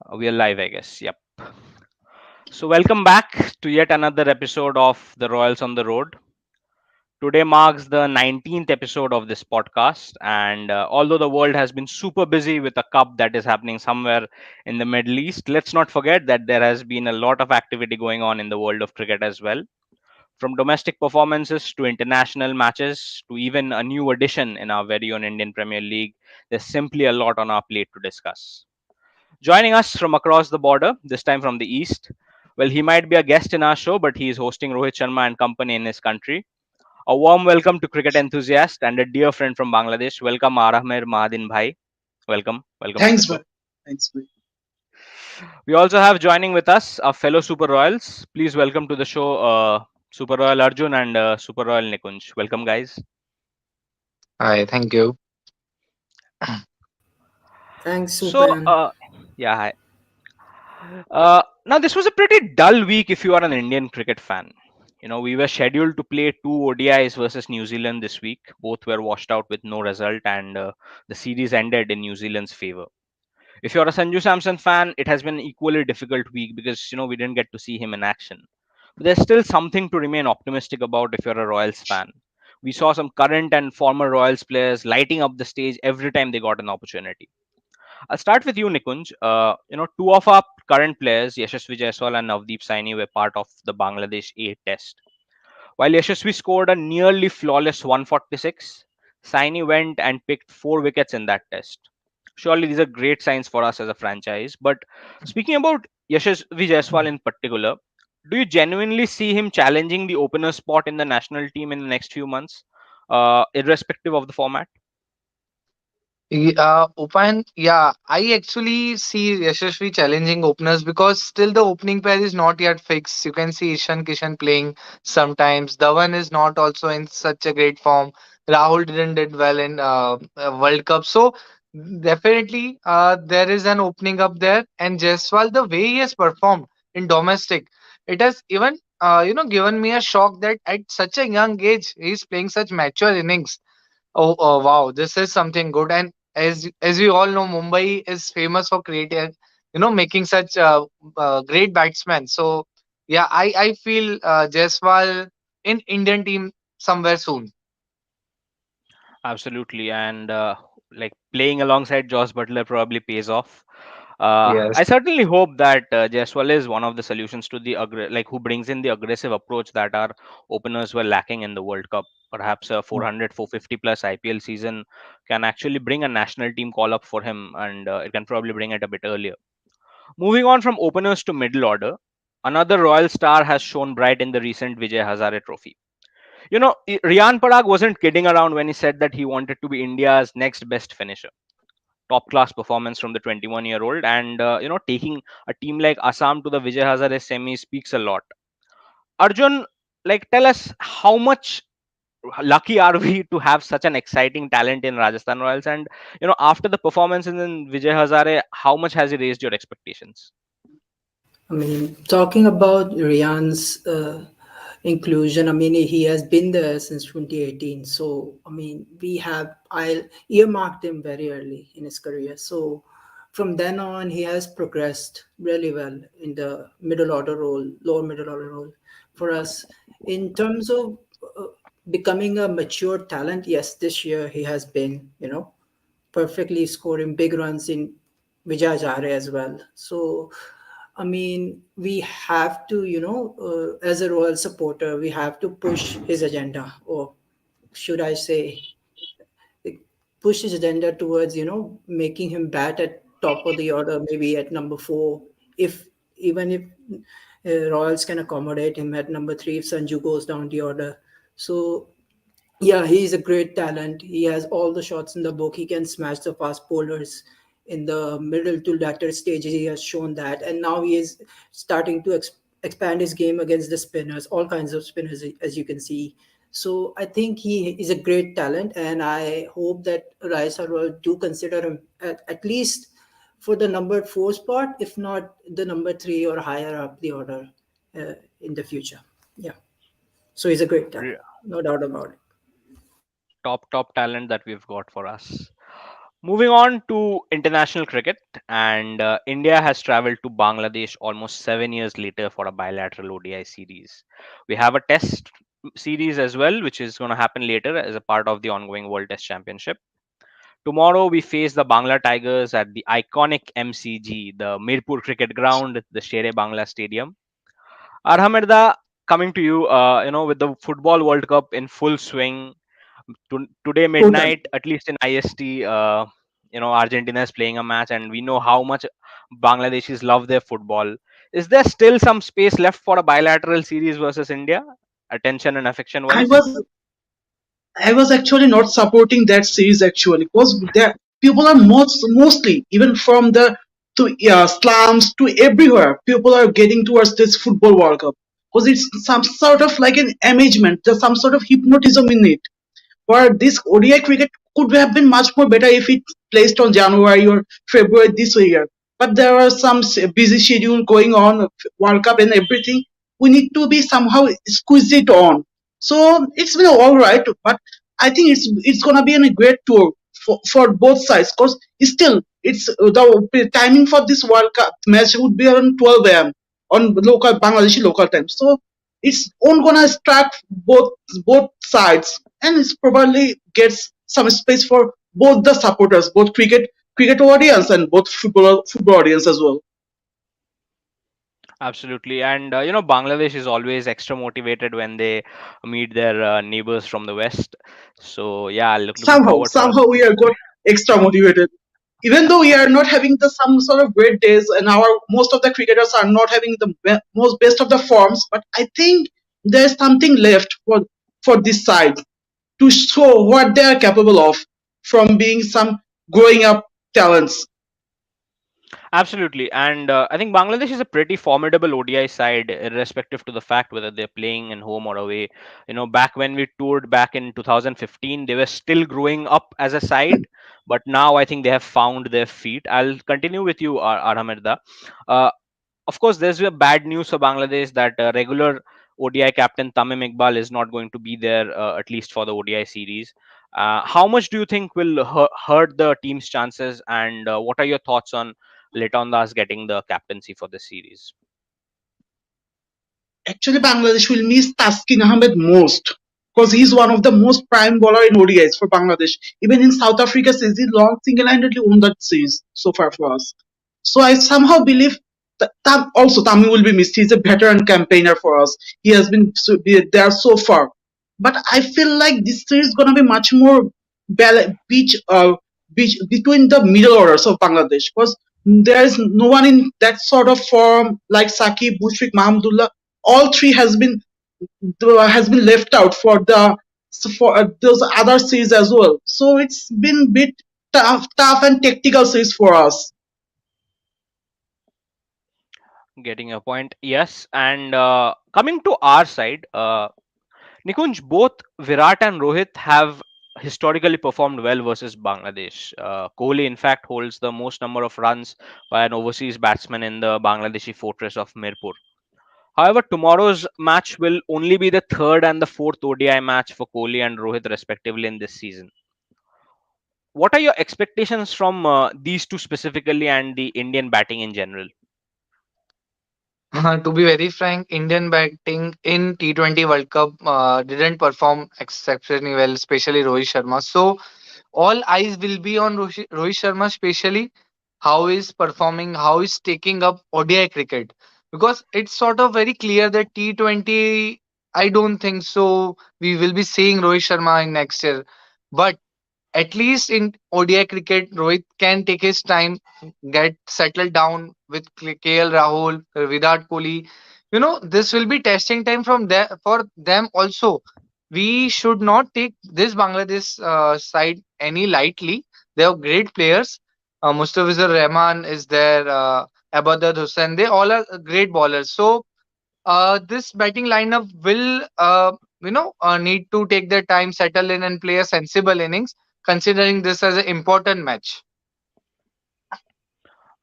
We are live, I guess. Yep. So, welcome back to yet another episode of The Royals on the Road. Today marks the 19th episode of this podcast. And although the world has been super busy with a cup that is happening somewhere in the Middle East, let's not forget that there has been a lot of activity going on in the world of cricket as well. From domestic performances to international matches to even a new addition in our very own Indian Premier League, there's simply a lot on our plate to discuss. Joining us from across the border, this time from the east. Well, he might be a guest in our show, but he is hosting Rohit Sharma and company in his country. A warm welcome to cricket enthusiast and a dear friend from Bangladesh. Welcome, 𝗂𝗏𝗻𝗁 Bhai. Welcome to the Thanks, show. bud. Thanks, bud. We also have joining with us our fellow Super Royals. Please welcome to the show Super Royal Arjun and Super Royal Nikunj. Welcome, guys. Hi, thank you. Thanks, So, Supan. yeah, hi. Now, this was a pretty dull week if you are an Indian cricket fan. We were scheduled to play two ODIs versus New Zealand this week. Both were washed out with no result, and the series ended in New Zealand's favor. If you're a Sanju Samson fan, it has been an equally difficult week because we didn't get to see him in action. But there's still something to remain optimistic about if you're a Royals fan. We saw some current and former Royals players lighting up the stage every time they got an opportunity. I'll start with you, Nikunj. Two of our current players, Yashasvi Jaiswal and Navdeep Saini, were part of the Bangladesh A test. While Yashasvi scored a nearly flawless 146, Saini went and picked 4 wickets in that test. Surely these are great signs for us as a franchise. But speaking about Yashasvi Jaiswal in particular, do you genuinely see him challenging the opener spot in the national team in the next few months, irrespective of the format? Upan, yeah, I actually see Yashasvi challenging openers because still the opening pair is not yet fixed. You can see Ishan Kishan playing sometimes. Dhawan is not also in such a great form. Rahul didn't did well in World Cup, so definitely there is an opening up there. And Jaiswal, the way he has performed in domestic, it has even given me a shock that at such a young age he's playing such mature innings. Oh, wow, this is something good. And as we all know, Mumbai is famous for creating, making such great batsmen. So yeah, I feel Jaiswal in Indian team somewhere soon. Absolutely, and like playing alongside Josh Butler probably pays off. Yes. I certainly hope that Jaiswal is one of the solutions to the who brings in the aggressive approach that our openers were lacking in the World Cup. Perhaps a 400, 450 plus IPL season can actually bring a national team call up for him, and it can probably bring it a bit earlier. Moving on from openers to middle order, another Royal star has shown bright in the recent Vijay Hazare Trophy. Riyan Parag wasn't kidding around when he said that he wanted to be India's next best finisher. Top class performance from the 21-year-old, and taking a team like Assam to the Vijay Hazare semi speaks a lot. Arjun, tell us how much lucky are we to have such an exciting talent in Rajasthan Royals, and after the performance in Vijay Hazare, how much has he raised your expectations? I mean, talking about Rian's inclusion, I mean, he has been there since 2018. So, I mean, I earmarked him very early in his career. So, from then on, he has progressed really well in the middle order role, lower middle order role for us. In terms of uh, becoming a mature talent, yes, this year he has been, perfectly scoring big runs in Vijay Jare as well. So, I mean, we have to, as a royal supporter, we have to push his agenda, or should I say, like, push his agenda towards, making him bat at top of the order, maybe at number four, if even if Royals can accommodate him at number three if Sanju goes down the order. So yeah, he's a great talent. He has all the shots in the book. He can smash the fast bowlers in the middle to latter stages. He has shown that, and now he is starting to expand his game against the spinners, all kinds of spinners, as you can see. So I think he is a great talent, and I hope that Raisa will do consider him at least for the number four spot, if not the number three or higher up the order in the future. Yeah. So he's a great talent, Re- no doubt about it. top talent that we've got for us. Moving on to international cricket, and India has traveled to Bangladesh almost 7 years later for a bilateral ODI series. We have a test series as well, which is going to happen later as a part of the ongoing World Test Championship. Tomorrow, we face the Bangla Tigers at the iconic MCG, the Mirpur Cricket Ground, the Shere Bangla Stadium. Arhamerda, coming to you, with the Football World Cup in full swing, today Totally. midnight, at least in IST, Argentina is playing a match, and we know how much Bangladeshis love their football. Is there still some space left for a bilateral series versus India, attention and affection I wise? was I was actually not supporting that series actually because there people are mostly even from the to slums to everywhere people are getting towards this football World Cup because it's some sort of like an amazement, there's some sort of hypnotism in it. For this ODI cricket could have been much more better if it placed on January or February this year. But there are some busy schedule going on, World Cup and everything. We need to be somehow squeeze it on. So it's been all right, but I think it's gonna be a great tour for both sides because still it's the timing for this World Cup match would be around 12 a.m. on local Bangladeshi local time. So it's on gonna strike both sides and it probably gets some space for both the supporters, both cricket audience and both football audience as well. Absolutely, and Bangladesh is always extra motivated when they meet their neighbors from the west. So yeah, looking forward for a Somehow we are got extra motivated. Even though we are not having the some sort of great days, and our most of the cricketers are not having the most best of the forms, but I think there's something left for this side to show what they are capable of from being some growing up talents. Absolutely, and I think Bangladesh is a pretty formidable ODI side, irrespective to the fact whether they're playing in home or away. Back when we toured back in 2015, they were still growing up as a side, but now I think they have found their feet. I'll continue with you, Aramirda. Uh, of course, there's a bad news for Bangladesh that regular ODI captain Tamim Iqbal is not going to be there at least for the ODI series. How much do you think will hurt the team's chances, and what are your thoughts on Leton Das getting the captaincy for this series? Actually, Bangladesh will miss Taskin Ahmed most because he's one of the most prime bowler in ODIs for Bangladesh. Even in South Africa series, he long single-handedly won that series so far for us. So I somehow believe that also Tami will be missed. He's a veteran campaigner for us. He has been be there so far. But I feel like this series is gonna be much more beach between the middle orders of Bangladesh because there is no one in that sort of form like Saki, Bushrik, Mahamdullah. All three has been left out for those other series as well. So it's been bit tough and tactical series for us. Getting a point, yes. And coming to our side, Nikunj, both Virat and Rohit have historically performed well versus Bangladesh. Kohli, in fact, holds the most number of runs by an overseas batsman in the Bangladeshi fortress of Mirpur. However, tomorrow's match will only be the third and the fourth ODI match for Kohli and Rohit, respectively, in this season. What are your expectations from these two specifically and the Indian batting in general? To be very frank, Indian batting in T20 World Cup didn't perform exceptionally well, especially Rohit Sharma. So all eyes will be on Rohit Sharma, especially how he's performing, how he's taking up ODI cricket. Because it's sort of very clear that T20, I don't think so. We will be seeing Rohit Sharma in next year. But at least in ODI cricket, Rohit can take his time, get settled down with KL Rahul, Virat Kohli. This will be testing time for them also. We should not take this Bangladesh side any lightly. They are great players. Mustafizur Rahman is there, Abadad Hussain. They all are great bowlers. So this batting lineup will need to take their time, settle in, and play a sensible innings, considering this as an important match.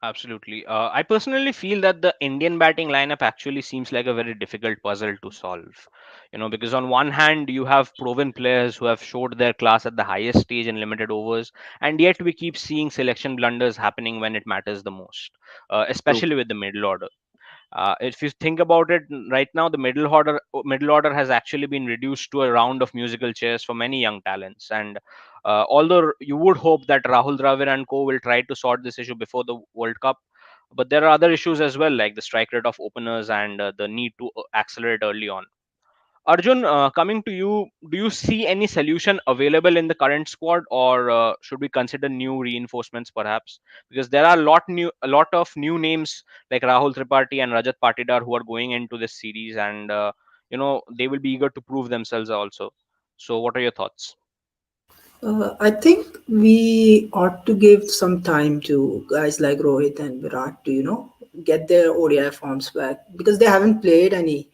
Absolutely. I personally feel that the Indian batting lineup actually seems like a very difficult puzzle to solve. Because on one hand, you have proven players who have showed their class at the highest stage in limited overs, and yet we keep seeing selection blunders happening when it matters the most, True. especially with the middle order. If you think about it, right now the middle order has actually been reduced to a round of musical chairs for many young talents. And although you would hope that Rahul Dravid and co will try to sort this issue before the World Cup, but there are other issues as well, like the strike rate of openers and the need to accelerate early on. Arjun, coming to you, do you see any solution available in the current squad, or should we consider new reinforcements perhaps? Because there are a lot of new names like Rahul Tripathi and Rajat Patidar who are going into this series, and they will be eager to prove themselves also. So, what are your thoughts? I think we ought to give some time to guys like Rohit and Virat to, get their ODI forms back because they haven't played any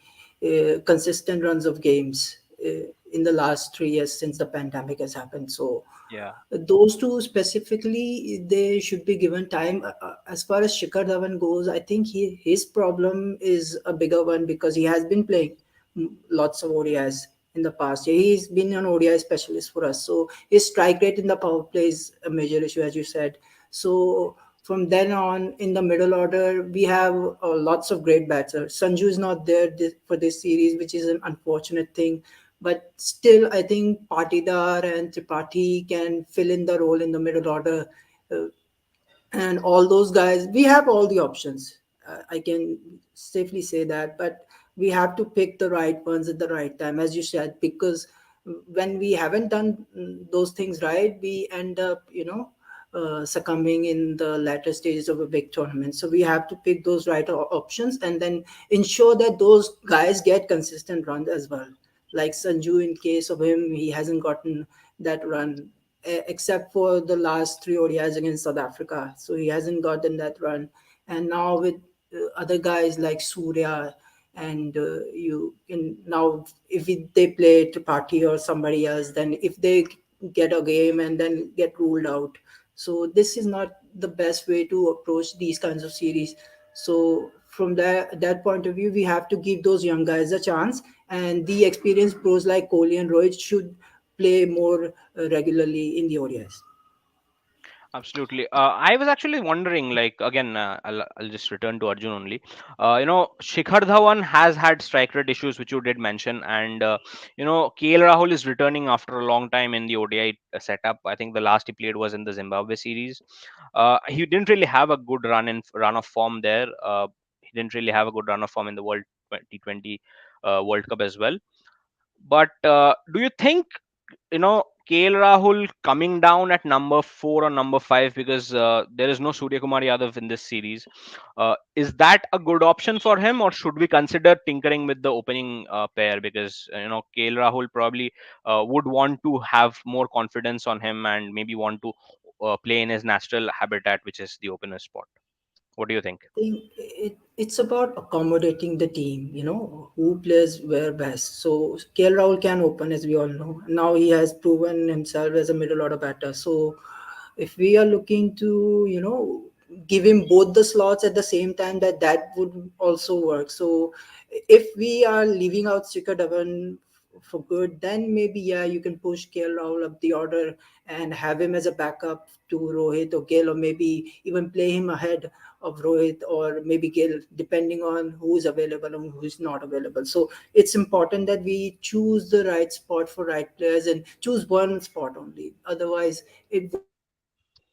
consistent runs of games in the last 3 years since the pandemic has happened. So Yeah, those two specifically, they should be given time. As far as Shikhar Dhawan goes, I think his problem is a bigger one because he has been playing lots of ODIs in the past. He's been an ODI specialist for us, so his strike rate in the power play is a major issue, as you said. So from then on, in the middle order, we have lots of great batters. Sanju is not there for this series, which is an unfortunate thing. But still, I think Patidar and Tripathi can fill in the role in the middle order. Uh, and all those guys, we have all the options. I can safely say that, but we have to pick the right ones at the right time, as you said, because when we haven't done those things right, we end up, succumbing in the latter stages of a big tournament. So we have to pick those right options and then ensure that those guys get consistent runs as well. Like Sanju, in case of him, he hasn't gotten that run except for the last three ODIs against South Africa. So he hasn't gotten that run. And now with other guys like Surya, and you can now, if they play to party or somebody else, then if they get a game and then get ruled out. So this is not the best way to approach these kinds of series. So from that point of view, we have to give those young guys a chance, and the experienced pros like Kohli and Rohit should play more regularly in the ODIs. absolutely. I was actually wondering, like, again, I'll just return to Arjun only. Shikhar Dhawan has had strike rate issues, which you did mention, and KL Rahul is returning after a long time in the ODI setup. I think the last he played was in the Zimbabwe series. He didn't really have a good run of form there. He didn't really have a good run of form in the World T20 World Cup as well. But do you think KL Rahul coming down at number 4 or number 5, because there is no Surya Kumar Yadav in this series? Is that a good option for him, or should we consider tinkering with the opening pair? Because KL Rahul probably would want to have more confidence on him and maybe want to play in his natural habitat, which is the opener spot. What do you think? Think it's about accommodating the team, who plays where best. So KL Rahul can open, as we all know. Now he has proven himself as a middle order batter. So if we are looking to, give him both the slots at the same time, that would also work. So if we are leaving out Shikhar Dhawan for good, then maybe, yeah, you can push KL Rahul up the order and have him as a backup to Rohit or Gill, or maybe even play him ahead of Rohit or maybe Gill, depending on who's available and who's not available. So it's important that we choose the right spot for right players and choose one spot only. Otherwise, it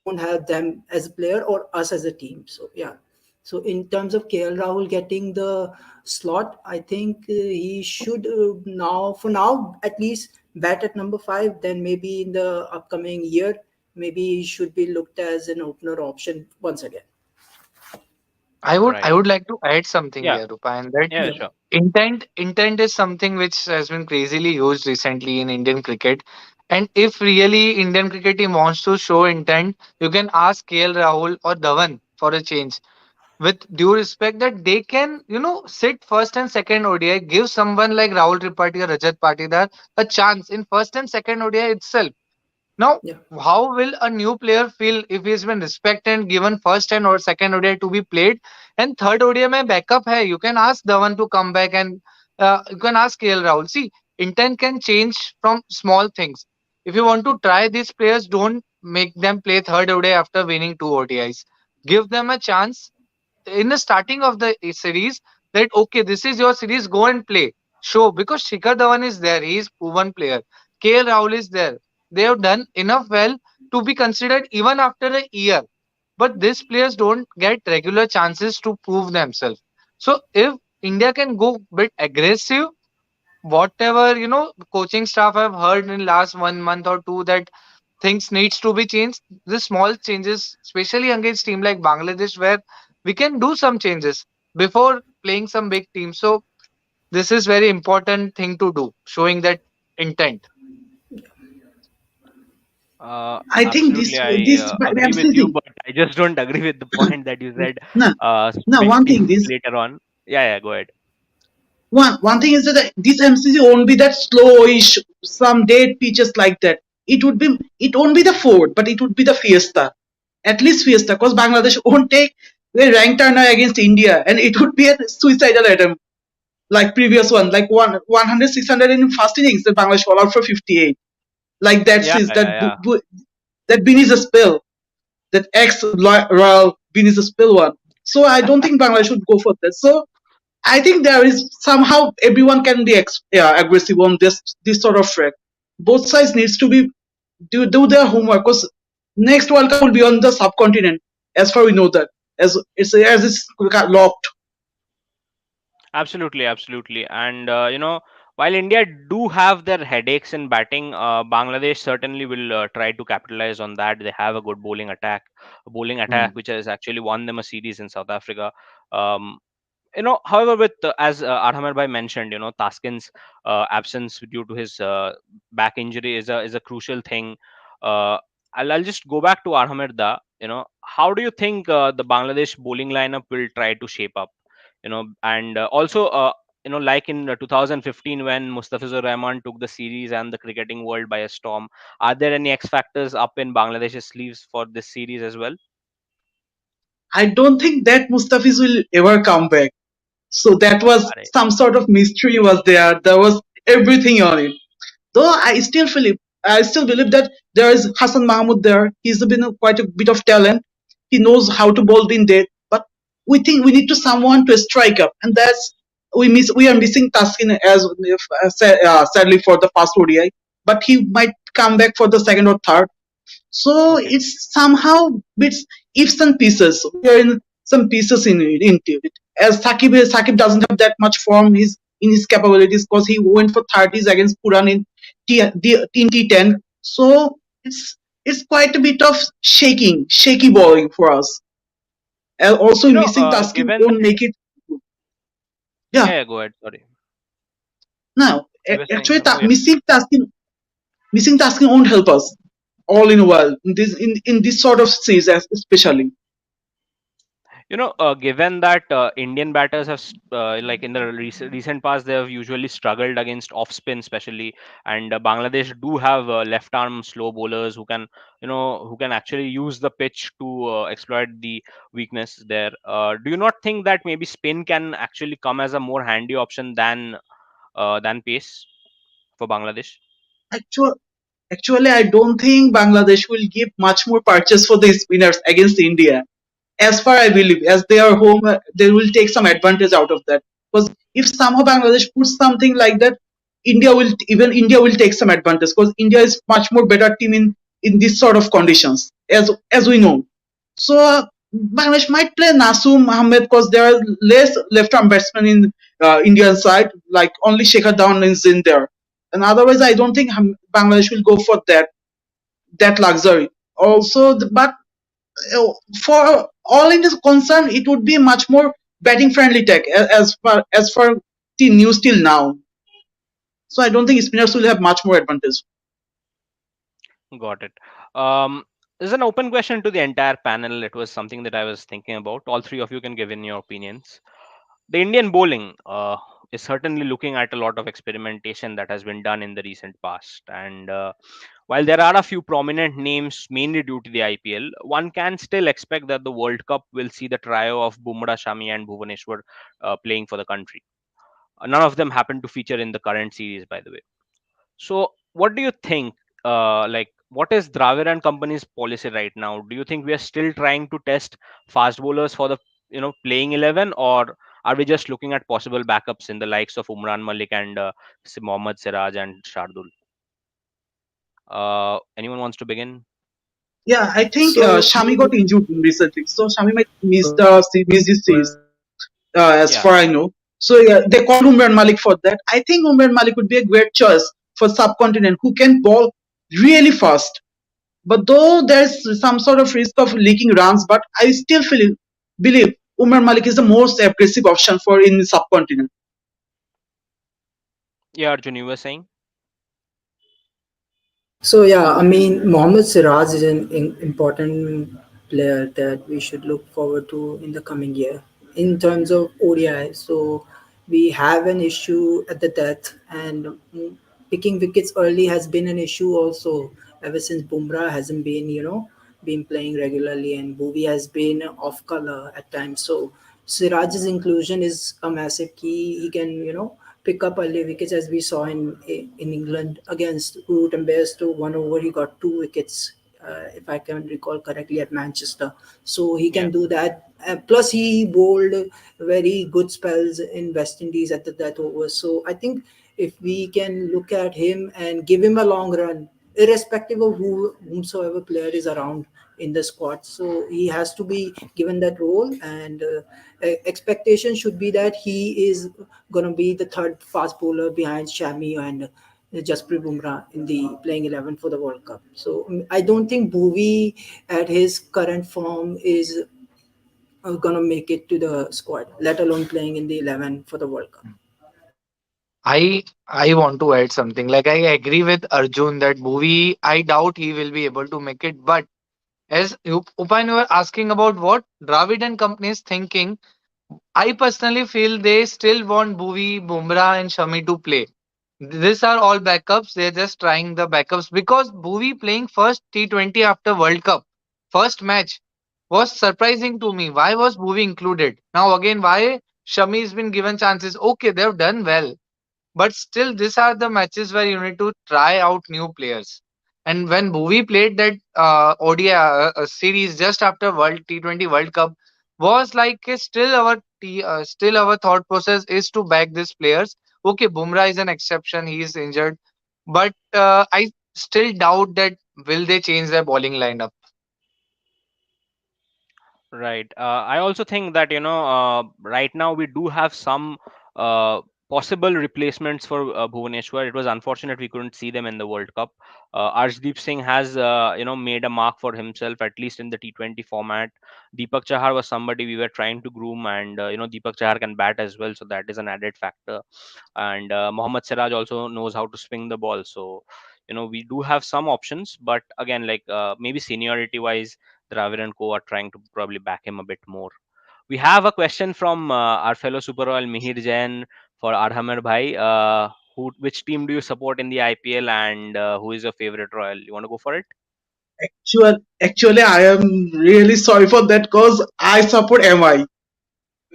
won't help them as a player or us as a team. So yeah. So in terms of KL Rahul getting the slot, I think he should now, for now at least, bat at number 5. Then maybe in the upcoming year, maybe he should be looked as an opener option once again. I Right. would like to add something Yeah. here, Rupa, and that Yeah. Yeah. Sure. intent is something which has been crazily used recently in Indian cricket. And if really Indian cricket team wants to show intent, you can ask KL Rahul or Dhawan for a change. With due respect, that they can, sit first and second ODI, give someone like Rahul Tripathi or Rajat Patidar a chance in first and second ODI itself. Now, Yeah. how will a new player feel if he's been respected and given first and or second ODI to be played, and third ODI mein backup hai? You can ask Dhawan to come back, and you can ask KL Rahul. See, intent can change from small things. If you want to try these players, don't make them play third ODI after winning two ODIs. Give them a chance in the starting of the series that okay, this is your series, go and play. Show, because Shikhar Dhawan is there, he is proven player. KL Rahul is there. They have done enough well to be considered even after a year. But these players don't get regular chances to prove themselves. So if India can go bit aggressive, whatever coaching staff have heard in last 1 month or two that things needs to be changed, the small changes, especially against team like Bangladesh, where we can do some changes before playing some big teams. So this is very important thing to do, showing that intent. I think Absolutely, I this agree with you, MCC. but I just don't agree with the point that you said. No, no. Big One thing, teams this later on. Yeah, yeah. Go ahead. one thing is that this MCC won't be that slowish, some dead pitches like that. It won't be the Ford, but it would be the Fiesta. At least Fiesta, because Bangladesh won't take a rank turner against India, and it would be a suicidal attempt like previous one, like 100 600 in first innings. The Bangladesh all out for 58. Like that Yeah, says yeah, yeah. that Bin is a spill. That ex Royal Bin is a spill one. So I don't think Bangladesh should go for that. So I think there is somehow everyone can be aggressive on this sort of track. Both sides needs to be do their homework, because next World Cup will be on the subcontinent. As far we know that, as it's locked. Absolutely, absolutely. And while India do have their headaches in batting, Bangladesh certainly will try to capitalize on that. They have a good bowling attack, Hmm. which has actually won them a series in South Africa. Um, However, with as Arhamar bhai mentioned, Taskin's absence due to his back injury is a crucial thing. uh, I'll just go back to Arhamar da. How do you think the Bangladesh bowling lineup will try to shape up? And also like in 2015 when Mustafizur Rahman took the series and the cricketing world by a storm, are there any X factors up in Bangladesh's sleeves for this series as well? I don't think that Mustafiz will ever come back. So that was Are some sort of mystery was there. There was everything on it. Though I still believe that there is Hassan Mahmoud there. He's been quite a bit of talent. He knows how to bowl in there. But we think we need to someone to strike up, and that's we are missing Taskin sadly for the first ODI. But he might come back for the second or third. So okay. it's somehow bits ifs and pieces. We are in some pieces into it. As Sakib doesn't have that much form in his capabilities, because he went for 30s against Puran in T10. So it's quite a bit of shaky bowling for us. And also missing Taskin Given won't that, make it. yeah, Yeah, yeah, go ahead. Sorry, no, you were saying actually something. missing Taskin won't help us all in a while in this sort of series especially. Given that Indian batters have, like in the recent past, they have usually struggled against off spin, especially, and Bangladesh do have left arm slow bowlers who can actually use the pitch to exploit the weakness there. Do you not think that maybe spin can actually come as a more handy option than pace for Bangladesh? Actually, Actually, I don't think Bangladesh will give much more purchase for the spinners against India. As far I believe, as they are home, they will take some advantage out of that. Because if somehow Bangladesh puts something like that, India will take some advantage, because India is much more better team in this sort of conditions, as we know. So Bangladesh might play Nasum Ahmed, because there are less left arm batsmen in Indian side, like only Shekhar Dhawan is in there. And otherwise, I don't think Bangladesh will go for that luxury. Also, but for all India's concern, it would be much more batting friendly tech as far the news till now. So I don't think spinners will have much more advantage. Got it. Um, there's an open question to the entire panel. It was something that I was thinking about. All three of you can give in your opinions. The Indian bowling is certainly looking at a lot of experimentation that has been done in the recent past. And While there are a few prominent names mainly due to the IPL, one can still expect that the World Cup will see the trio of Bumrah, Shami, and Bhuvaneshwar playing for the country. None of them happen to feature in the current series, by the way. So, what do you think? What is Dravid and company's policy right now? Do you think we are still trying to test fast bowlers for the playing 11, or are we just looking at possible backups in the likes of Umran Malik and Mohammad Siraj and Shardul? Anyone wants to begin? Yeah, I think So, Shami got injured recently, so Shami might miss this series, as Yeah, far I know. So yeah, they called Umran Malik for that. I think Umran Malik would be a great choice for subcontinent who can ball really fast. But though there's some sort of risk of leaking runs, but I still believe Umar Malik is the most aggressive option for in the subcontinent. yeah, Arjun, you were saying? So yeah, I mean, Mohammad Siraj is an important player that we should look forward to in the coming year. In terms of ODI, so we have an issue at the death, and picking wickets early has been an issue also ever since Bumrah hasn't been, been playing regularly, and Bhuvi has been off color at times. So Siraj's inclusion is a massive key. He can, pick up early wickets as we saw in England against Ruth Bears. To 1 over, he got 2 wickets, if I can recall correctly, at Manchester. So he Yeah. can do that. Plus, he bowled very good spells in West Indies at that over. So I think if we can look at him and give him a long run, irrespective of whomsoever player is around in the squad, so he has to be given that role, and expectation should be that he is going to be the third fast bowler behind Shami and Jasprit Bumrah in the playing 11 for the World Cup. So I don't think Bhuvi at his current form is going to make it to the squad, let alone playing in the 11 for the World Cup. I want to add something. Like I agree with Arjun that movie. I doubt he will be able to make it. But as Upan, you were asking about what Dravid and company is thinking, I personally feel they still want Bhuvi, Bumrah, and Shami to play. These are all backups. They're just trying the backups because Bhuvi playing first T20 after World Cup, first match, was surprising to me. Why was Bhuvi included? Now again, why Shami's been given chances? Okay, they've done well, but still, these are the matches where you need to try out new players. And when Bhuvi played that ODI series just after World T20 World Cup, was like still our thought process is to back these players. Okay, Bumrah is an exception; he is injured, but I still doubt that will they change their bowling lineup. Right. I also think that right now we do have some uh, possible replacements for Bhuvaneshwar. It was unfortunate we couldn't see them in the World Cup. Arshdeep Singh has made a mark for himself at least in the T20 format. Deepak Chahar was somebody we were trying to groom, and Deepak Chahar can bat as well, so that is an added factor. And Mohammad Siraj also knows how to swing the ball, so we do have some options. But again, like maybe seniority wise, Dravid and Co are trying to probably back him a bit more. We have a question from our fellow Super Royal Mihir Jain for Arhamer Bhai. Which team do you support in the IPL, and who is your favorite Royal? You want to go for it? Actually, I am really sorry for that because I support MI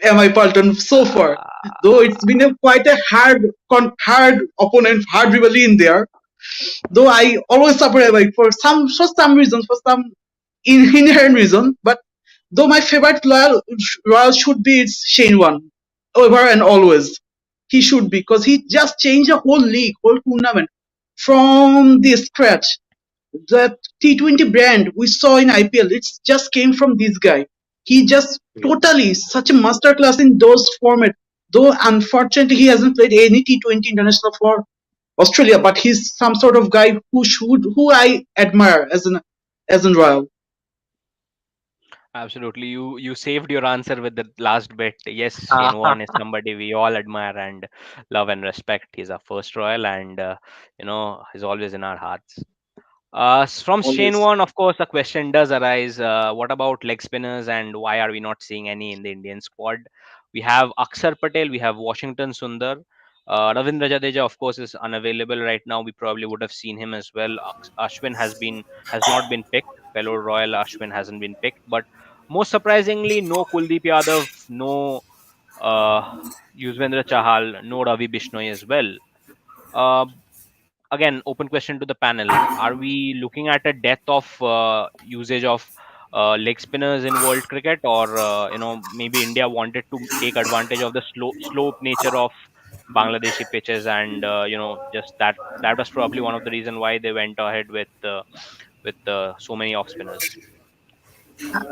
Palton so far. Though it's been quite a hard opponent, hard rivalry in there. Though I always support MI for some reasons, for some inherent reason. But though my favorite royal should be it's Shane one, ever and always. He should be because he just changed the whole league, whole tournament from the scratch. That T20 brand we saw in IPL, it just came from this guy. He just totally such a masterclass in those formats. Though unfortunately he hasn't played any T20 international for Australia, but he's some sort of guy who I admire as an royal. Absolutely. You saved your answer with the last bit. Yes, Shane Warne is somebody we all admire and love and respect. He's our first Royal, and he's always in our hearts. From Shane Always. Warne, of course, a question does arise. What about leg spinners, and why are we not seeing any in the Indian squad? We have Akshar Patel, we have Washington Sundar. Ravindra Jadeja, of course, is unavailable right now. We probably would have seen him as well. Ashwin has not been picked. Fellow Royal Ashwin hasn't been picked. But most surprisingly, no Kuldeep Yadav, no uh, Yuzvendra Chahal, no Ravi Bishnoi as well. Uh, Again, open question to the panel: are we looking at a death of usage of leg spinners in world cricket, or maybe India wanted to take advantage of the slope nature of Bangladeshi pitches, and just that was probably one of the reason why they went ahead with so many off spinners.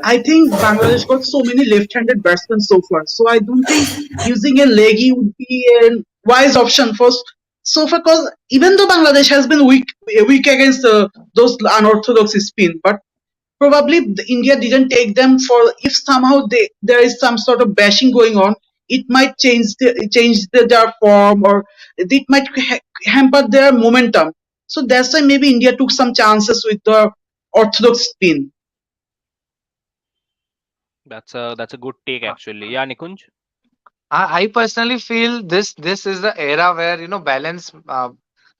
I think Bangladesh got so many left-handed batsmen so far, so I don't think using a leggy would be a wise option for so far. Because even though Bangladesh has been weak against those unorthodox spin, but probably India didn't take them for if somehow there is some sort of bashing going on, it might their form, or it might hamper their momentum. So that's why maybe India took some chances with the orthodox spin. That's a good take actually. Yeah, Nikunj. I personally feel this is the era where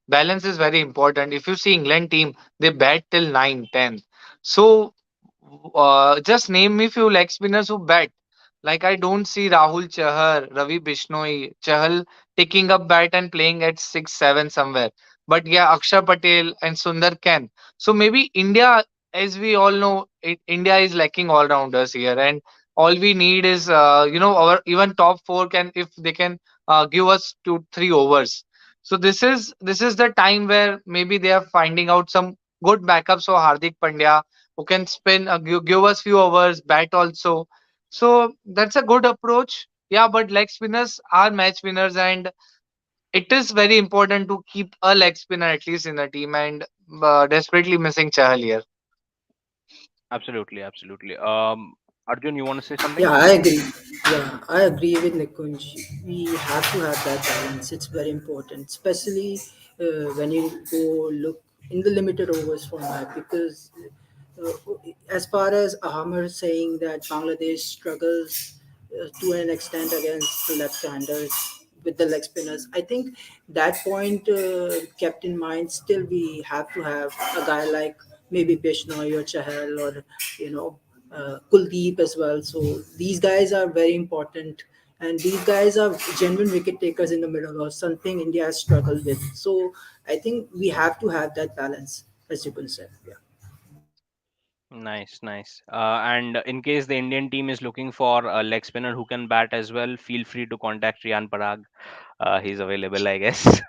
balance is very important. If you see England team, they bat till 9, 10. So just name me few leg spinners who bat. Like I don't see Rahul Chahar, Ravi Bishnoi, Chahal taking up bat and playing at 6, 7 somewhere. But yeah, Akshar Patel and Sundar can. So maybe India, as we all know, India is lacking all rounders here, and all we need is our even top four can, if they can give us 2, 3 overs. So this is the time where maybe they are finding out some good backups for Hardik Pandya, who can spin, give us few overs, bat also. So that's a good approach. Yeah, but leg spinners are match winners, and it is very important to keep a leg spinner at least in the team. And desperately missing Chahal here. Absolutely, absolutely. Arjun, you want to say something? Yeah, I agree. Yeah, I agree with Nikunj. We have to have that balance. It's very important, especially when you go look in the limited overs format. Because uh, as far as Ahmer saying that Bangladesh struggles to an extent against the left-handers with the leg spinners, I think that point kept in mind. Still, we have to have a guy like maybe Bishnoi or Chahal or Kuldeep as well. So these guys are very important, and these guys are genuine wicket takers in the middle, or something India has struggled with. So I think we have to have that balance, as you can say. Yeah. Nice, nice. And in case the Indian team is looking for a leg spinner who can bat as well, feel free to contact Rian Parag. He's available, I guess.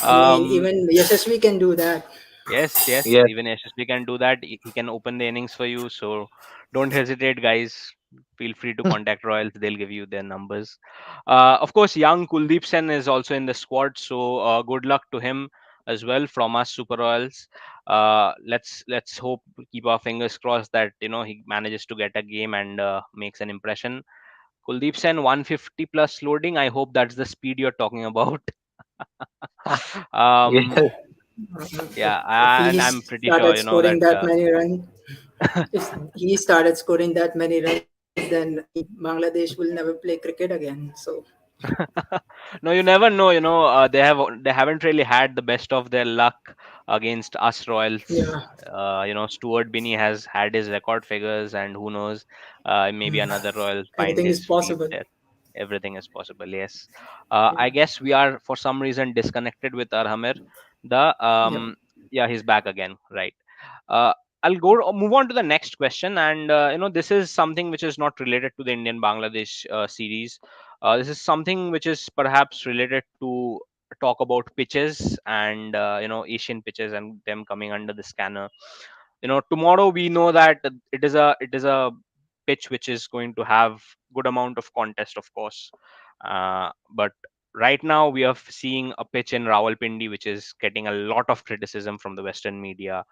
I mean, um, even Yashasvi can do that. yes, yes. Yes. Even SSB can do that. He can open the innings for you. So don't hesitate, guys. Feel free to contact Royals. They'll give you their numbers. Of course, young Kuldeep Sen is also in the squad. So good luck to him as well from us, Super Royals. Let's hope, keep our fingers crossed that he manages to get a game and makes an impression. Kuldeep Sen 150 plus loading. I hope that's the speed you're talking about. um, Yes. yeah, If and he I'm pretty sure started that. scoring that many runs, if he started scoring that many runs, then I mean, Bangladesh will never play cricket again. So No, you never know. They haven't really had the best of their luck against us Royals. yeah, Stuart Binney has had his record figures, and who knows, maybe another Royal find anything is his feet possible. there. Everything is possible. Yes. I guess we are for some reason disconnected with Arhamir. The Yeah. Yeah, he's back again. Right. Uh, I'll move on to the next question, and this is something which is not related to the Indian Bangladesh series. This is something which is perhaps related to talk about pitches and Asian pitches and them coming under the scanner. Tomorrow we know that it is a pitch which is going to have good amount of contest, of course. But right now we are seeing a pitch in Rawalpindi which is getting a lot of criticism from the Western media.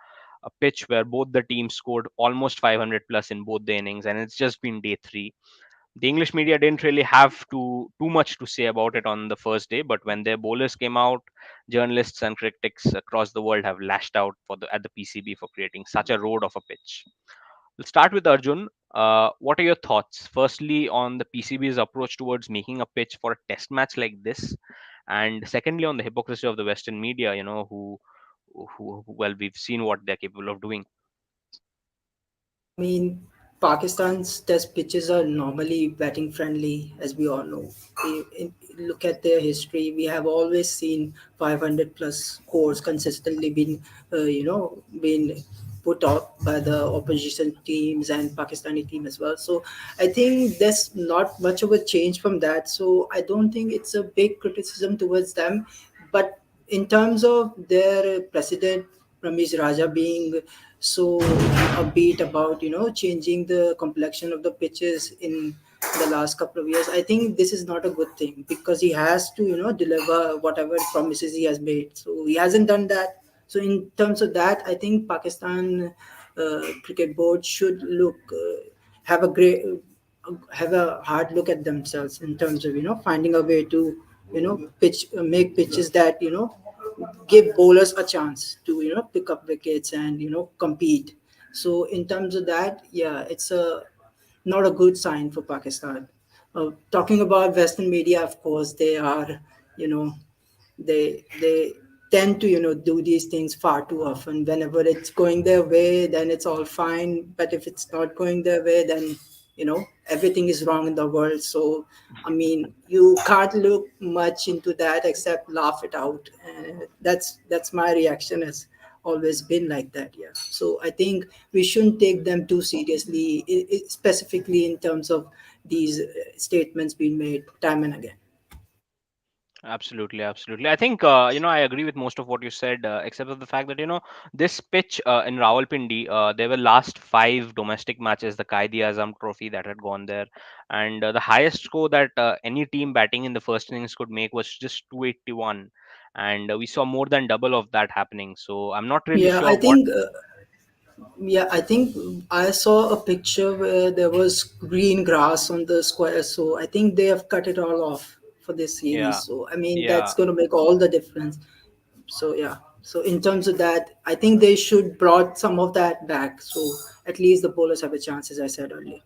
A pitch where both the teams scored almost 500 plus in both the innings, and it's just been day three. The English media didn't really have too much to say about it on the first day, but when their bowlers came out, journalists and critics across the world have lashed out at the PCB for creating such a road of a pitch. We'll start with Arjun. What are your thoughts? Firstly, on the PCB's approach towards making a pitch for a test match like this, and secondly on the hypocrisy of the Western media, well, we've seen what they're capable of doing. I mean, Pakistan's test pitches are normally batting friendly, as we all know. Look at their history. We have always seen 500 plus scores consistently being put out by the opposition teams and Pakistani team as well. So I think there's not much of a change from that. So I don't think it's a big criticism towards them. But in terms of their president Ramesh Raja being so upbeat about changing the complexion of the pitches in the last couple of years, I think this is not a good thing because he has to deliver whatever promises he has made. So he hasn't done that. So in terms of that, I think Pakistan cricket board should look have a great have a hard look at themselves in terms of finding a way to pitch make pitches that give bowlers a chance to pick up wickets and compete. So in terms of that, yeah, it's a not a good sign for Pakistan. Talking about Western media, of course, they are you know they tend to do these things far too often. Whenever it's going their way, then it's all fine, but if it's not going their way, then everything is wrong in the world. So I mean, you can't look much into that except laugh it out, and that's my reaction has always been like that. Yeah, so I think we shouldn't take them too seriously, specifically in terms of these statements being made time and again. Absolutely, absolutely. I think I agree with most of what you said, except for the fact that this pitch in Rawalpindi, there were last five domestic matches, the Quaid-e-Azam Trophy that had gone there, and the highest score that any team batting in the first innings could make was just 281, and we saw more than double of that happening. So I'm not really Yeah, sure I what. think. Yeah, I think I saw a picture where there was green grass on the square, so I think they have cut it all off for this series. Yeah, So I mean, yeah. that's going to make all the difference. So yeah, so in terms of that, I think they should brought some of that back, so at least the bowlers have a chance, as I said earlier.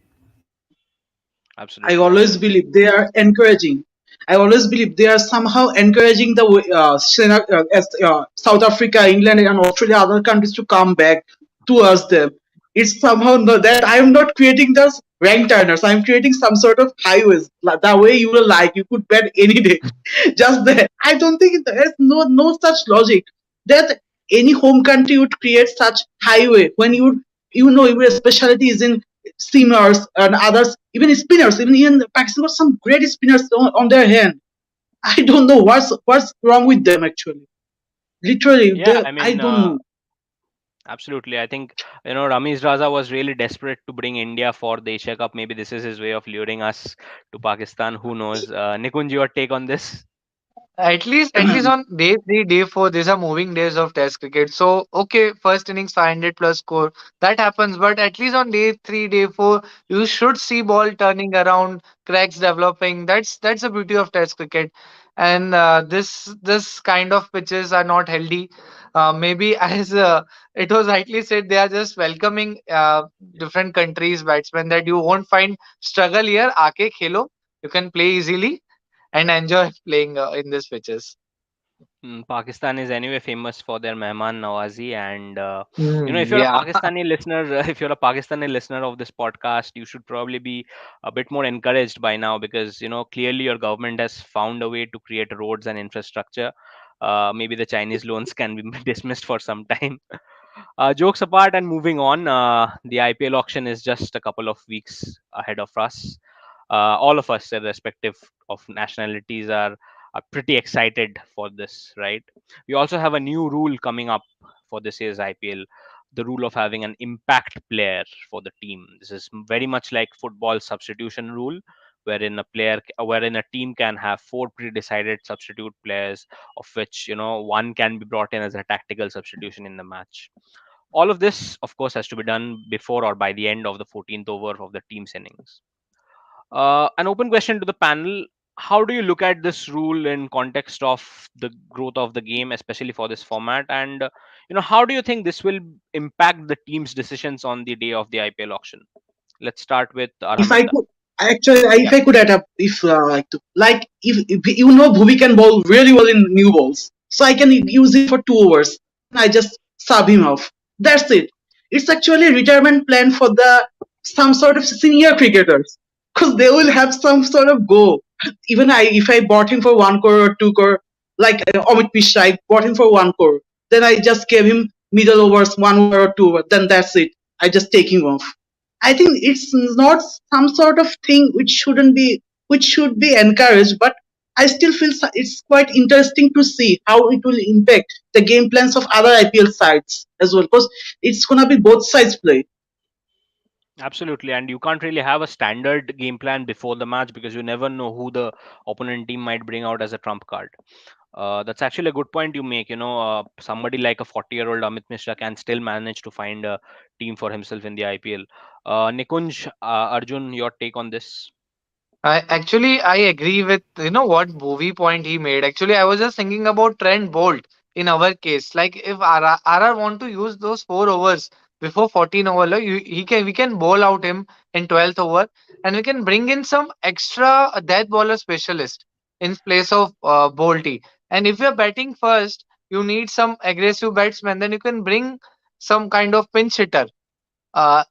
I Absolutely, always absolutely. believe they are encouraging. I always believe they are somehow encouraging the South Africa, England, and Australia, other countries to come back towards them. It's somehow that I am not creating those rank turners. I am creating some sort of highways, like the way you will like. You could bet any day, just that. I don't think there's no such logic that any home country would create such highway when your specialty is in seamers and others, even spinners. Even Pakistan got some great spinners on their hand. I don't know what's wrong with them actually. Literally, Yeah, I I mean, don't know. absolutely. I think Ramesh Raza was really desperate to bring India for the Asia Cup. Maybe this is his way of luring us to Pakistan. Who knows? Nikunj, your take on this? At least on day three, day four, these are moving days of Test cricket. So okay, first innings 500 plus score that happens, but at least on day three, day four, you should see ball turning around, cracks developing. That's the beauty of Test cricket, and this kind of pitches are not healthy. Maybe as it was rightly said, they are just welcoming different countries batsmen that you won't find struggle here. Aake khelo, you can play easily and enjoy playing in these pitches. Pakistan is anyway famous for their Mehman Nawazi, and if you're a Yeah. Pakistani listener, if you're a Pakistani listener of this podcast, you should probably be a bit more encouraged by now because clearly your government has found a way to create roads and infrastructure. Maybe the Chinese loans can be dismissed for some time. Jokes apart and moving on, the IPL auction is just a couple of weeks ahead of us. All of us, irrespective of nationalities, are pretty excited for this, right? We also have a new rule coming up for this year's IPL, the rule of having an impact player for the team. This is very much like football substitution rule, wherein a team can have four pre-decided substitute players, of which one can be brought in as a tactical substitution in the match. All of this, of course, has to be done before or by the end of the 14th over of the team's innings. An open question to the panel: how do you look at this rule in context of the growth of the game, especially for this format? And how do you think this will impact the team's decisions on the day of the IPL auction? Let's start with If I Araminda. could. Actually, if Yeah, I could add up, if like if you know Bhuvi can bowl really well in new balls, so I can use him for 2 overs. Then I just sub him off. That's it. It's actually a retirement plan for the some sort of senior cricketers because they will have some sort of go. Even if I bought him for 1 crore or 2 crore, like 𝗬𝗏𝗍𝗫, I bought him for 1 crore. Then I just gave him middle overs, 1 over or 2 over. Then that's it. I just take him off. I think it's not some sort of thing which should be encouraged, but I still feel it's quite interesting to see how it will impact the game plans of other IPL sides as well, because it's gonna be both sides play. absolutely. And you can't really have a standard game plan before the match because you never know who the opponent team might bring out as a trump card. That's actually a good point you make. Somebody like a 40-year-old Amit Mishra can still manage to find a team for himself in the IPL. Nikunj, Arjun, your take on this? I agree with what movie point he made. Actually, I was just thinking about Trent Bolt in our case. Like if RR want to use those 4 overs before 14 over, like, he can we can bowl out him in 12th over, and we can bring in some extra death bowler specialist in place of Bolty. And if you're batting first, you need some aggressive batsman. Then you can bring some kind of pinch hitter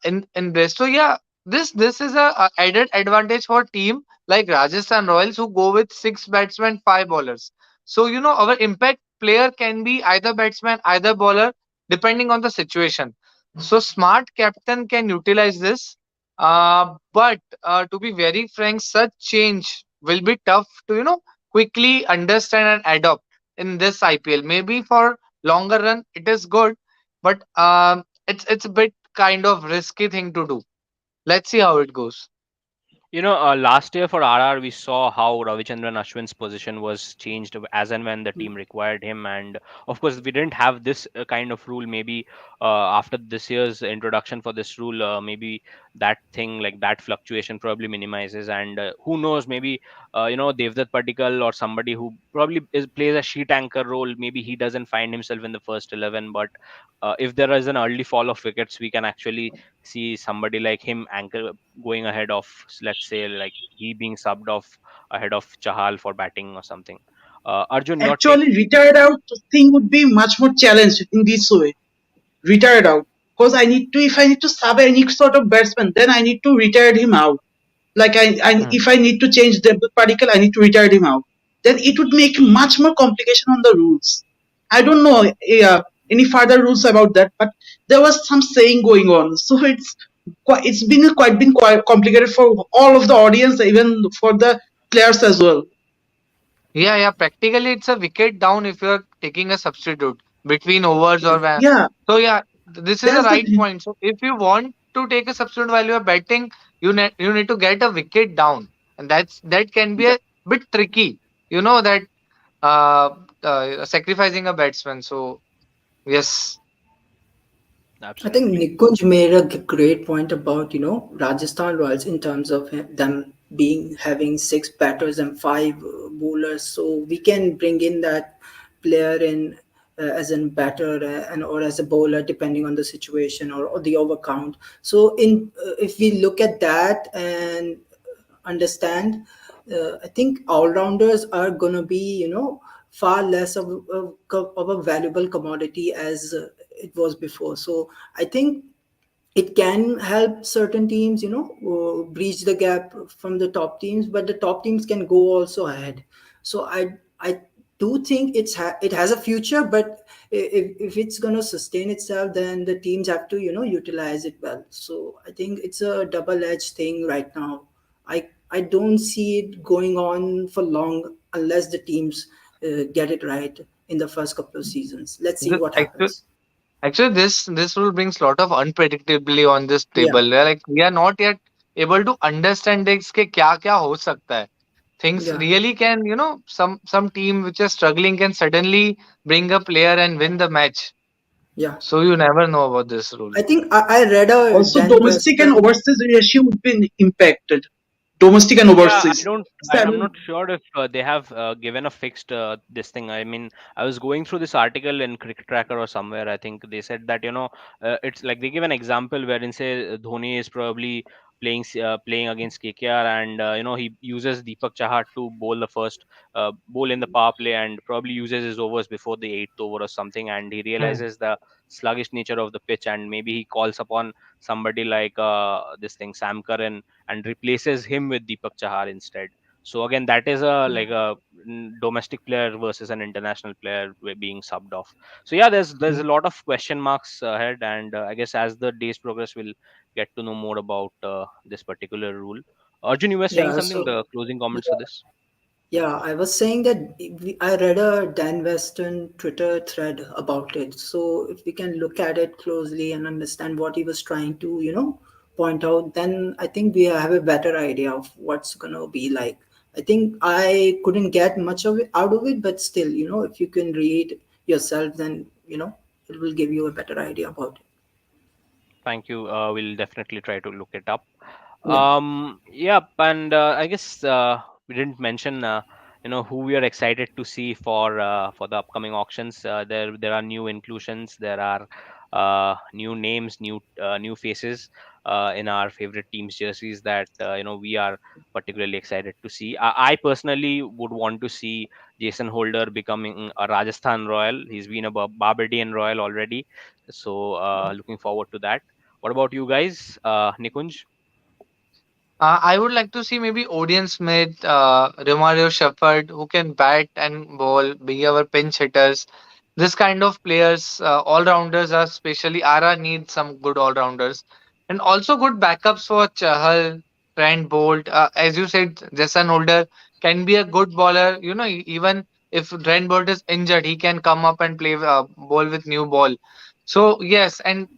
in this. So yeah, this is a added advantage for team like Rajasthan Royals who go with 6 batsmen, 5 bowlers. So our impact player can be either batsman, either bowler, depending on the situation. So smart captain can utilize this. But to be very frank, such change will be tough to quickly understand and adopt in this IPL. Maybe for longer run it is good, but it's a bit kind of risky thing to do. Let's see how it goes. Last year for RR, we saw how Ravichandran Ashwin's position was changed as and when the team required him. And of course, we didn't have this kind of rule. Maybe after this year's introduction for this rule, maybe that thing, like that fluctuation, probably minimizes. And who knows, maybe, Devdutt Padikkal or somebody who probably plays a sheet anchor role, maybe he doesn't find himself in the first 11. But if there is an early fall of wickets, we can actually see somebody like him anchor going ahead of, let's say, like he being subbed off ahead of Chahal for batting or something. Arjun, your take? Actually, retired out thing would be much more challenged in this way. Retired out, because if I need to sub any sort of batsman, then I need to retire him out. Like Hmm. if I need to change the particle, I need to retire him out. Then it would make much more complication on the rules. I don't know any further rules about that, but there was some saying going on. So it's been quite complicated for all of the audience, even for the players as well. Yeah, yeah. Practically, it's a wicket down if you're taking a substitute between overs or Yeah, so. Yeah, this is a that's right the point. So if you want to take a substitute while you're batting, you need to get a wicket down, and that can be a bit tricky. You know that uh, sacrificing a batsman. So yes. I think Absolutely. Nikunj made a great point about Rajasthan Royals in terms of them being having 6 batters and 5 bowlers, so we can bring in that player in as a batter and or as a bowler depending on the situation or the over count. So in if we look at that and understand, I think all rounders are gonna be far less of a valuable commodity as it was before. So I think it can help certain teams breach the gap from the top teams, but the top teams can go also ahead. So I do think it has a future, but if it's going to sustain itself, then the teams have to utilize it well. So I think it's a double edged thing right now. I don't see it going on for long unless the teams get it right in the first couple of seasons. Let's see Th- what Actually, happens. actually, this rule brings lot of unpredictability on this Yeah, table. Like we are not yet able to understand this के क्या क्या हो सकता है. Things yeah. really can, some team which is struggling can suddenly bring a player and win the match. Yeah, So you never know about this rule. I think I read a also Dan domestic and Preston. overseas ratio would be impacted. Domestic and Yeah, I overseas. don't. I'm not Seven. sure if they have given a fixed this thing. I mean, I was going through this article in Cricket Tracker or somewhere. I think they said that it's like they give an example wherein say Dhoni is probably playing against KKR, and he uses Deepak Chahar to bowl the first bowl in the power play, and probably uses his overs before the eighth over or something, and he realizes the sluggish nature of the pitch, and maybe he calls upon somebody like this thing Sam Curran and replaces him with Deepak Chahar instead. So again, that is a like a domestic player versus an international player being subbed off. So yeah, there's a lot of question marks ahead, and I guess as the days progress, we'll get to know more about this particular rule. Arjun, you were saying Yeah, something. so The closing comments for this. yeah, I was saying that I read a Dan Weston Twitter thread about it. So if we can look at it closely and understand what he was trying to, point out, then I think we have a better idea of what's gonna be like. I think I couldn't get much of it out of it, but still, if you can read yourself, then it will give you a better idea about it. Thank you. We'll definitely try to look it up. Yeah. Yep, and I guess we didn't mention who we are excited to see for the upcoming auctions. There are new inclusions. There are new names, new faces in our favorite teams jerseys that we are particularly excited to see. I personally would want to see Jason Holder becoming a Rajasthan Royal. He's been a Barbadian Royal already, so looking forward to that. What about you guys, Nikunj? I would like to see maybe Odian Smith, Romario Shepherd, who can bat and bowl, be our pinch hitters. This kind of players, all rounders, are especially RR needs some good all rounders, and also good backups for Chahal, Trent Bolt. As you said, Jason Holder can be a good bowler. Even if Trent Bolt is injured, he can come up and play ball with new ball. So yes, and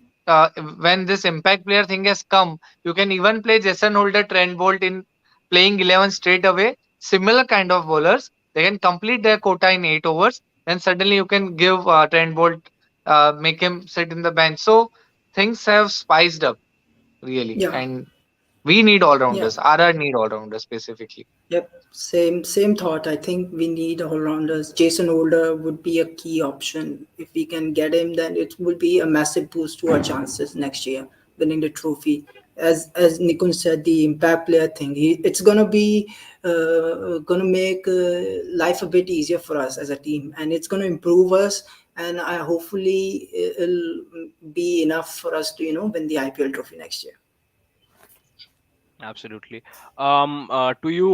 when this impact player thing has come, you can even play Jason Holder, Trent Bolt in playing 11 straight away. Similar kind of bowlers, they can complete their quota in 8 overs. Then suddenly you can give Trent Bolt, make him sit in the bench. So things have spiced up really, Yeah. and we need all Yeah. rounders. RR need all rounders specifically. Yep, same thought. I think we need all rounders. Jason Holder would be a key option. If we can get him, then it will be a massive boost to our chances next year winning the trophy. As Nikun said, the impact player thing, it's gonna be gonna make life a bit easier for us as a team, and it's gonna improve us. And I hopefully it'll be enough for us to win the IPL trophy next year. Absolutely. To you,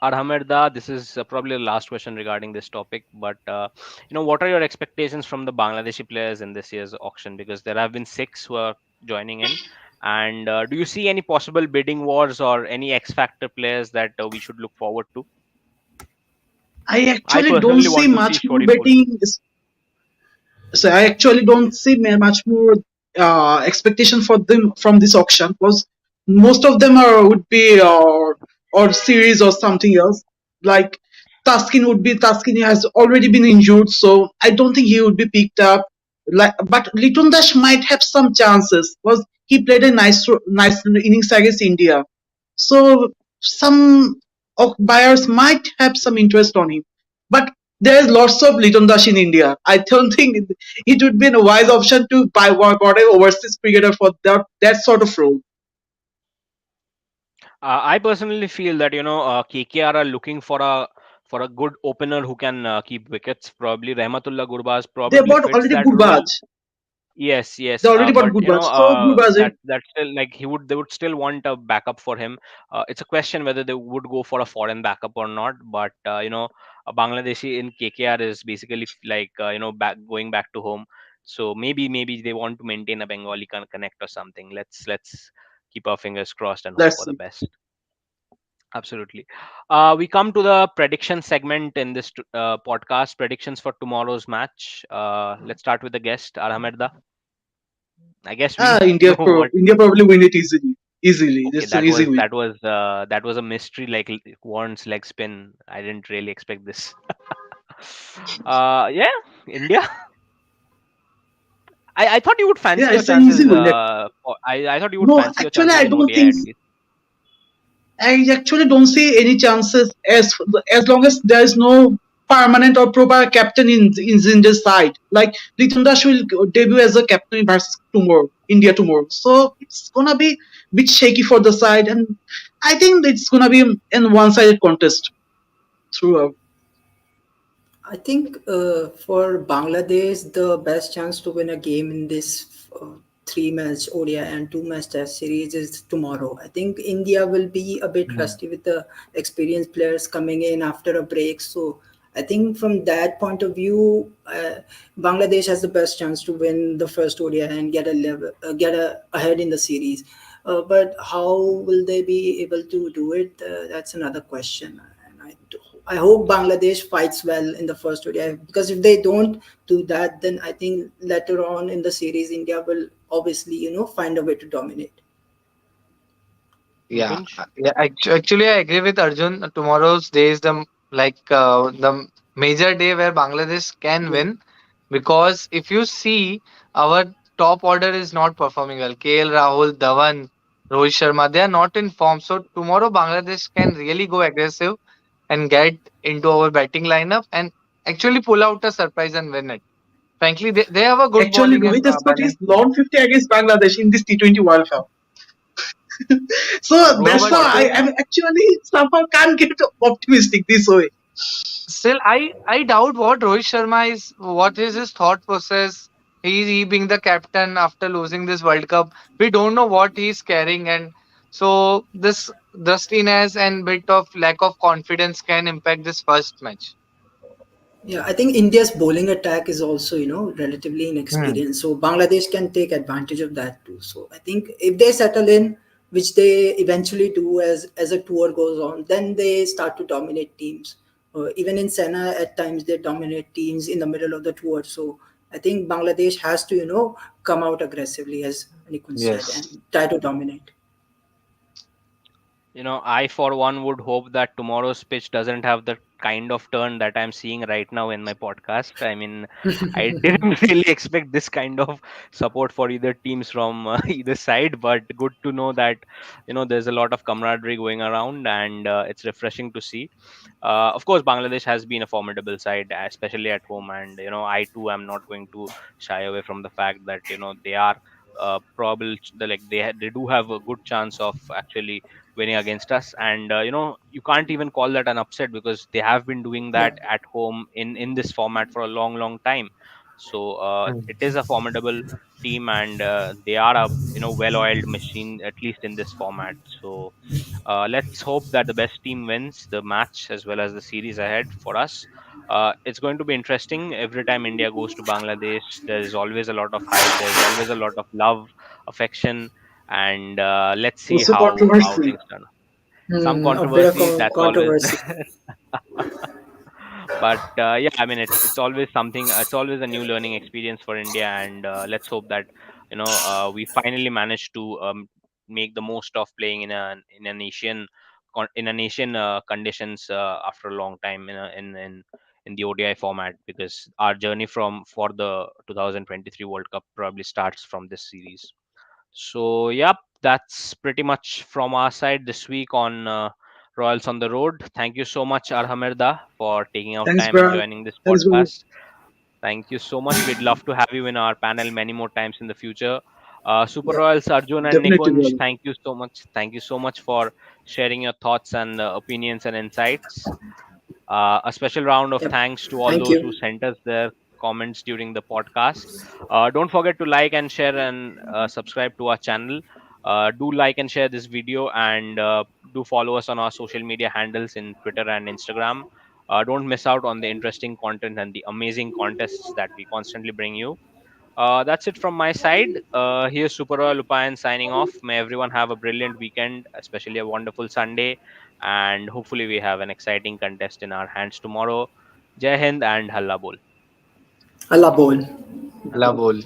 Arhamerda, this is probably the last question regarding this topic. But what are your expectations from the Bangladeshi players in this year's auction? Because there have been 6 who are joining in. And do you see any possible bidding wars or any X Factor players that we should look forward to? I I actually don't personally see want to see much more Shori Bolt. betting. So I actually don't see much more expectation for them from this auction, because most of them are would be or series or something else. Like Taskin has already been injured, so I don't think he would be picked up. But Litton Dash might have some chances because he played a nice innings against India. So some of buyers might have some interest on him. But there is lots of Litton Dash in India. I don't think it would be a wise option to buy an overseas cricketer for that sort of role. I personally feel that KKR are looking for a good opener who can keep wickets. Probably Rahmatullah Gurbaz They probably bought fits already that role. Gurbaj. Yes, They yes. already bought But Gurbaj. So Gurbaj, that still like they would still want a backup for him. It's a question whether they would go for a foreign backup or not. But a Bangladeshi in KKR is basically like going back to home. So maybe they want to maintain a Bengali connect or something. Let's keep our fingers crossed and hope let's for the see. best. Absolutely. We come to the prediction segment in this podcast. Predictions for tomorrow's match. Let's start with the guest, Aramerda. I guess we know what. India probably win it easily. Easily, Okay, that's an easy win. that was a mystery like Warren's leg spin. I didn't really expect this. Yeah, India. I thought you would Yeah, fancy your it's an easy chances. win. I thought you would No, fancy your actually, chances I in don't ODI think. at least. I actually don't see any chances as long as there is no permanent or proper captain in the side. Like Ritan Dash will debut as a captain versus India tomorrow. So it's gonna be bit shaky for the side, and I think it's gonna be in one-sided contest throughout. I think for Bangladesh, the best chance to win a game in this three-match ODI and two-match Test series is tomorrow. I think India will be a bit Hmm. rusty with the experienced players coming in after a break. So I think from that point of view, Bangladesh has the best chance to win the first ODI and get a ahead in the series. But how will they be able to do it? That's another question. And I hope Bangladesh fights well in the first ODI, because if they don't do that, then I think later on in the series, India will obviously, find a way to dominate. Yeah, Nikunj? yeah. Actually, I agree with Arjun. Tomorrow's day is the major day where Bangladesh can Yeah. win, because if you see, our top order is not performing well. KL Rahul, Dhawan, Rohit Sharma, they are not in form. So tomorrow Bangladesh can really go aggressive and get into our batting lineup and actually pull out a surprise and win it. Frankly, they have a good Actually, bowling and Rohit has got his balanced team. long 50 against Bangladesh in this T20 World Cup. So No, that's Rohit but how got it. I'm actually somehow can't get optimistic this way. still, I doubt what is his thought process. He being the captain after losing this World Cup, we don't know what he's carrying, and so this dustiness and bit of lack of confidence can impact this first match. Yeah, I think India's bowling attack is also, relatively Hmm. inexperienced. So Bangladesh can take advantage of that too. So I think if they settle in, which they eventually do as a tour goes on, then they start to dominate teams. Even in Sena, at times they dominate teams in the middle of the tour. So I think Bangladesh has to, come out aggressively, as Nikun said, Yes. and try to dominate. I for one would hope that tomorrow's pitch doesn't have the kind of turn that I'm seeing right now in my podcast. I mean, I didn't really expect this kind of support for either teams from either side, but good to know that there's a lot of camaraderie going around, and it's refreshing to see. Of course, Bangladesh has been a formidable side, especially at home, and I too am not going to shy away from the fact that they are probable. They do have a good chance of actually winning against us, and you can't even call that an upset because they have been doing Yeah. that at home in this format for a long long time. So Hmm. it is a formidable team, and they are a well oiled machine, at least in this format. So let's hope that the best team wins the match as well as the series ahead for us. It's going to be interesting. Every time India goes to Bangladesh, there is always a lot of hype. There's always a lot of love, affection, and let's see Also how controversy. things turn. Some A bit of controversies. That's always controversy. there. But yeah, I mean, it's always something. It's always a new learning experience for India, and let's hope that we finally manage to make the most of playing in an Asian conditions after a long time in the ODI format, because our journey for the 2023 World Cup probably starts from this series. So, yep, that's pretty much from our side this week on Royals on the Road. Thank you so much, Arhamirda, for taking out Thanks, time and bro. joining this Thanks, bro. podcast. Thank you so much. We'd love to have you in our panel many more times in the future. Super Yeah. Royals, Arjun and Definitely, Nikunj, bro. thank you so much. Thank you so much for sharing your thoughts and opinions and insights. A special round of Yep. thanks to all Thank those who you. sent us their comments during the podcast. Don't forget to like and share and subscribe to our channel. Do like and share this video, and do follow us on our social media handles in Twitter and Instagram. Don't miss out on the interesting content and the amazing contests that we constantly bring you. That's it from my side. Here's Super Royal Upayan signing off. May everyone have a brilliant weekend, especially a wonderful Sunday, and hopefully we have an exciting contest in our hands tomorrow. Jai Hind and Halla Bol. Allah bol. La bol.